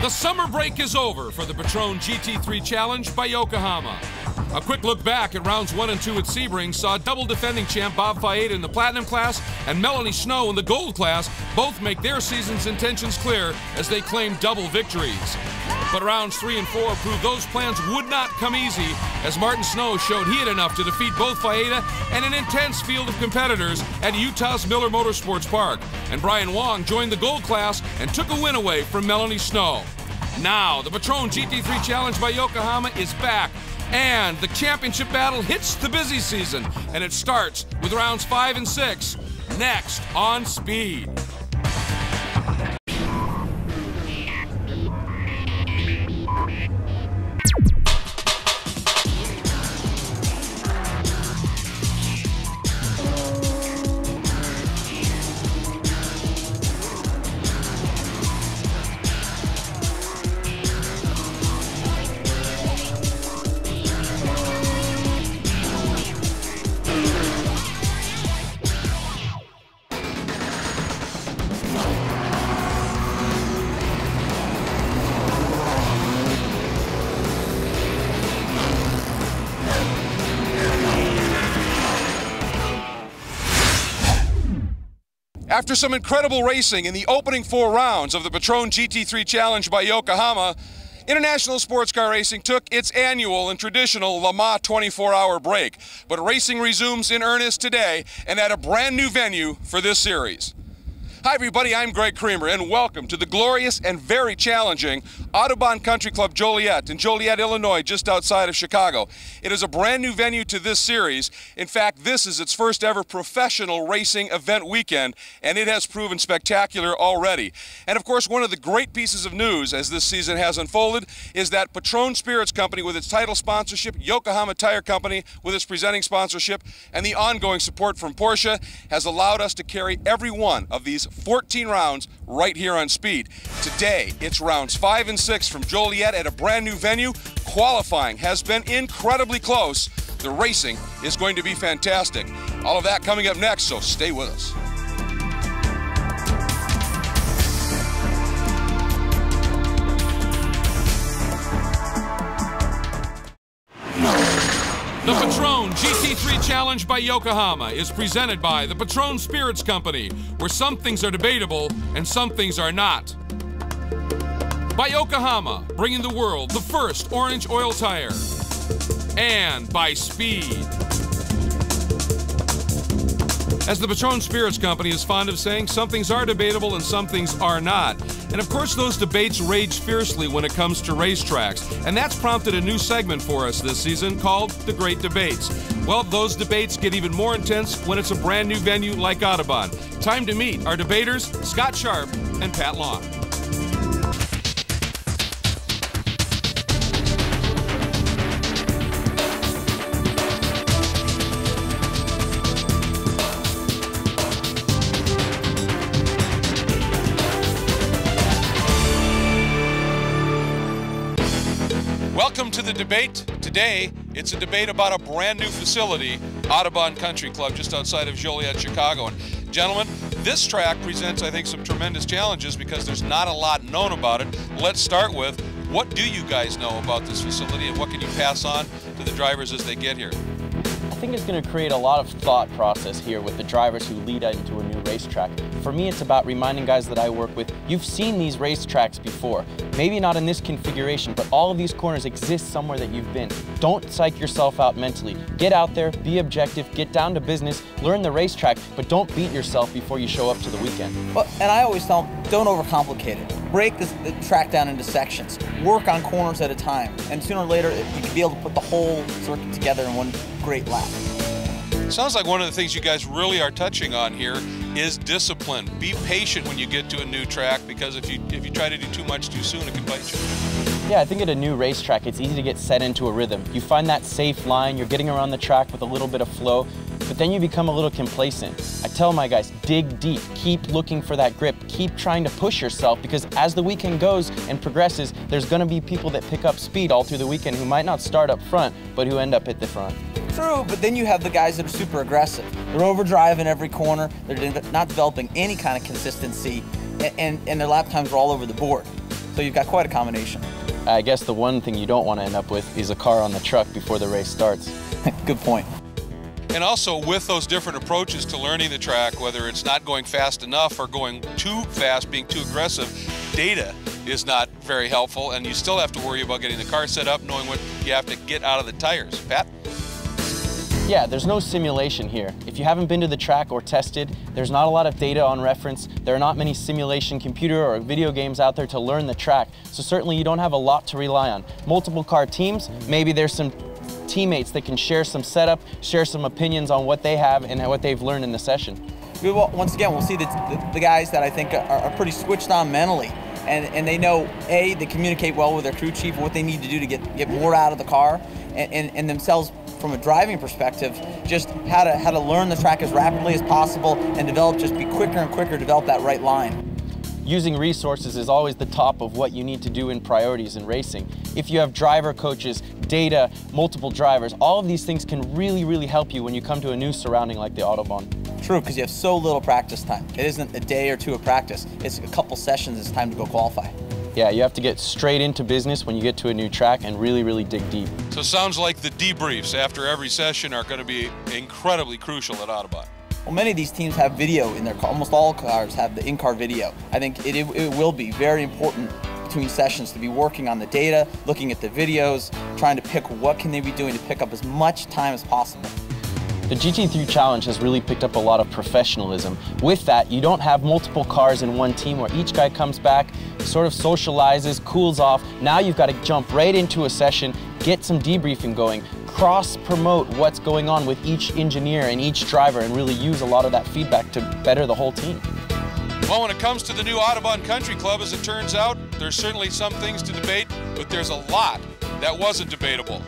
The summer break is over for the Patron GT3 Challenge by Yokohama. A quick look back at rounds 1 and 2 at Sebring saw double defending champ Bob Fayeda in the Platinum class and Melanie Snow in the Gold class both make their season's intentions clear as they claim double victories. But rounds 3 and 4 proved those plans would not come easy as Martin Snow showed he had enough to defeat both Fayeda and an intense field of competitors at Utah's Miller Motorsports Park. And Brian Wong joined the Gold class and took a win away from Melanie Snow. Now, the Patron GT3 Challenge by Yokohama is back, and the championship battle hits the busy season, and it starts with rounds 5 and 6, next on Speed. After some incredible racing in the opening 4 rounds of the Patron GT3 Challenge by Yokohama, International Sports Car Racing took its annual and traditional Le Mans 24-hour break. But racing resumes in earnest today and at a brand new venue for this series. Hi everybody, I'm Greg Creamer and welcome to the glorious and very challenging Autobaun Country Club Joliet in Joliet, Illinois, just outside of Chicago. It is a brand new venue to this series. In fact, this is its first ever professional racing event weekend, and it has proven spectacular already. And of course, one of the great pieces of news as this season has unfolded is that Patron Spirits Company with its title sponsorship, Yokohama Tire Company with its presenting sponsorship, and the ongoing support from Porsche has allowed us to carry every one of these 14 rounds right here on Speed. Today, it's rounds 5 and 6 from Joliet at a brand new venue. Qualifying has been incredibly close. The racing is going to be fantastic. All of that coming up next, so stay with us. The Patron GT3 Challenge by Yokohama is presented by the Patron Spirits Company, where some things are debatable and some things are not. By Yokohama, bringing the world the first orange oil tire. And by Speed. As the Patron Spirits Company is fond of saying, some things are debatable and some things are not. And of course those debates rage fiercely when it comes to racetracks. And that's prompted a new segment for us this season called The Great Debates. Well, those debates get even more intense when it's a brand new venue like Autobaun. Time to meet our debaters, Scott Sharp and Pat Long. Welcome to the debate. Today, it's a debate about a brand new facility, Autobaun Country Club, just outside of Joliet, Chicago. And gentlemen, this track presents, I think, some tremendous challenges because there's not a lot known about it. Let's start with, what do you guys know about this facility and what can you pass on to the drivers as they get here? I think it's going to create a lot of thought process here with the drivers who lead into a new racetrack. For me, it's about reminding guys that I work with, you've seen these racetracks before. Maybe not in this configuration, but all of these corners exist somewhere that you've been. Don't psych yourself out mentally. Get out there, be objective, get down to business, learn the racetrack, but don't beat yourself before you show up to the weekend. Well, and I always tell them, don't overcomplicate it. Break the track down into sections. Work on corners at a time. And sooner or later, you can be able to put the whole circuit together in one great lap. Sounds like one of the things you guys really are touching on here is discipline. Be patient when you get to a new track because if you try to do too much too soon, it can bite you. Yeah, I think at a new racetrack, it's easy to get set into a rhythm. You find that safe line, you're getting around the track with a little bit of flow, but then you become a little complacent. I tell my guys, dig deep, keep looking for that grip, keep trying to push yourself because as the weekend goes and progresses, there's gonna be people that pick up speed all through the weekend who might not start up front, but who end up at the front. True, but then you have the guys that are super aggressive. They're overdriving every corner, they're not developing any kind of consistency, and their lap times are all over the board. So you've got quite a combination. I guess the one thing you don't want to end up with is a car on the truck before the race starts. Good point. And also with those different approaches to learning the track, whether it's not going fast enough or going too fast, being too aggressive, data is not very helpful, and you still have to worry about getting the car set up, knowing what you have to get out of the tires. Pat? Yeah, there's no simulation here. If you haven't been to the track or tested, there's not a lot of data on reference. There are not many simulation computer or video games out there to learn the track, so certainly you don't have a lot to rely on. Multiple car teams, maybe there's some teammates that can share some setup, share some opinions on what they have and what they've learned in the session. Once again, we'll see the guys that I think are pretty switched on mentally, and they know, A, they communicate well with their crew chief, what they need to do to get more out of the car, and themselves from a driving perspective, just how to learn the track as rapidly as possible and be quicker and quicker, develop that right line. Using resources is always the top of what you need to do in priorities in racing. If you have driver coaches, data, multiple drivers, all of these things can really, really help you when you come to a new surrounding like the Autobaun. True, because you have so little practice time. It isn't a day or two of practice. It's a couple sessions, it's time to go qualify. Yeah, you have to get straight into business when you get to a new track and really, really dig deep. So it sounds like the debriefs after every session are going to be incredibly crucial at Autobaun. Well, many of these teams have video in their car. Almost all cars have the in-car video. I think it will be very important between sessions to be working on the data, looking at the videos, trying to pick what can they be doing to pick up as much time as possible. The GT3 Challenge has really picked up a lot of professionalism. With that, you don't have multiple cars in one team where each guy comes back, sort of socializes, cools off. Now you've got to jump right into a session, get some debriefing going, cross-promote what's going on with each engineer and each driver, and really use a lot of that feedback to better the whole team. Well, when it comes to the new Autobaun Country Club, as it turns out, there's certainly some things to debate, but there's a lot that wasn't debatable.